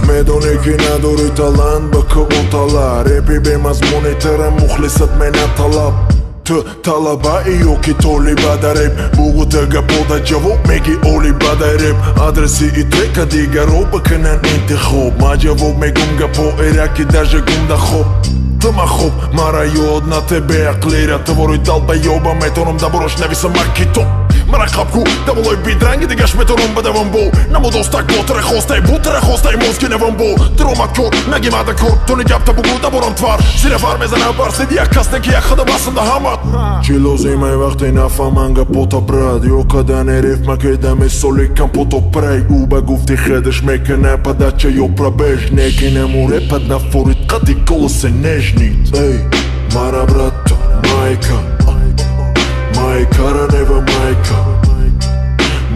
بدون که نداری تلند بکو اتالا رپی به مضمون ترم مخلصت من طلب تو طلبه ایو که تولی بده رپ بگو تگه پودا جواب میگی اولی بده رپ آدرسی ای ترک دیگر رو بکنن انتخاب ما جواب میگم گپو ایرکی даже گم خوب تو ما خوب مرا یاد на тебе اقلیره твори долбоеба метонум да брош нависам макито مرا خبکو دولای بیدرنگی دیگش میتونم بدوم بو نمو دوستک با تره خواسته بو تره خواسته موزکی نوم بو درامت کور نگی مده کور تو نگب تا بگو دبورم توار زیر فر میزنه برسید یک کس نکی یک خدا بسنده همت چی لازمه وقتی نفهمنگه پوتا برد یو کده نریف مکیدم سولی کم پوتو پری او بگفتی خیدش میکنه پدچه یو پربش نکی نموره پد نفورید قدی کلسه نجنید ای مرا برد مایکا مایکارا нева майка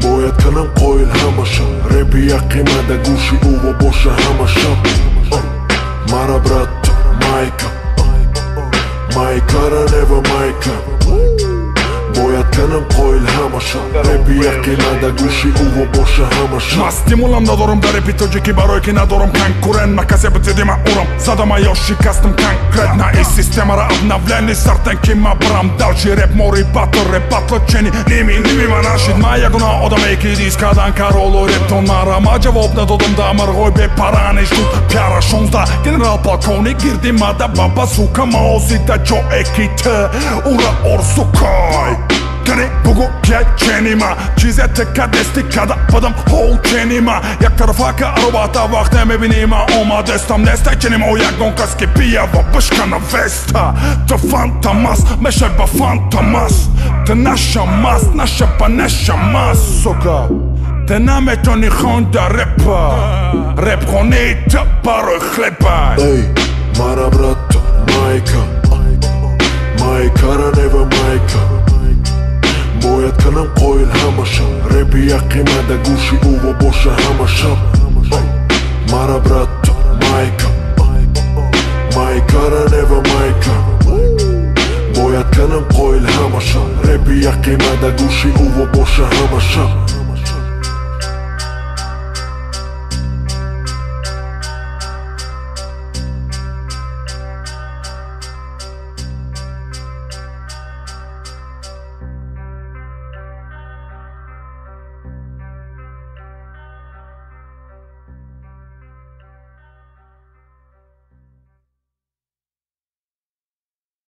бояд канам қоил ҳамаша репи яқимада гӯши ӯво боша ҳамаша мара брат майка майкара нева майка бояд канам қоил ҳамаша репи яқимада гӯши ӯво боша ҳамаша ма стимулам надорам дар репи тоҷикӣ барое ки надорам конкурент ма касе бутидима урам задама ё шикастам конкретна и системара обновлени сартен ки ма брам далчи реп мори батл реп батло чени ними ма нашид ма ягона одаме ки дискадан кароло рептон мара ма ҷавоб надодам да марғой бепараниш тут пяра 16 генерал полковник гирдимада баба сука маосида ҷое ки ты ура орсукой Kani bugu geçenima Çize tıka destik kada padam hol çenima Jak tarafaka arobata vakte mebinima Oma destam destekçenim o jak gonkas ki pijava Bышka na vesta To fantamas Mešeba fantamas Te naša mas Naša pa neša mas Soka Te nametoni honda repa Rep honita baroj hleba Ej, mara brata, majka Majkara neva majka бояд канам қоил ҳамаша репи яқимада гӯши ӯво боша ҳамаша мара брат майка майкара нева майка бояд канам қоил ҳамаша репи яқимада гӯши ӯво боша ҳамаша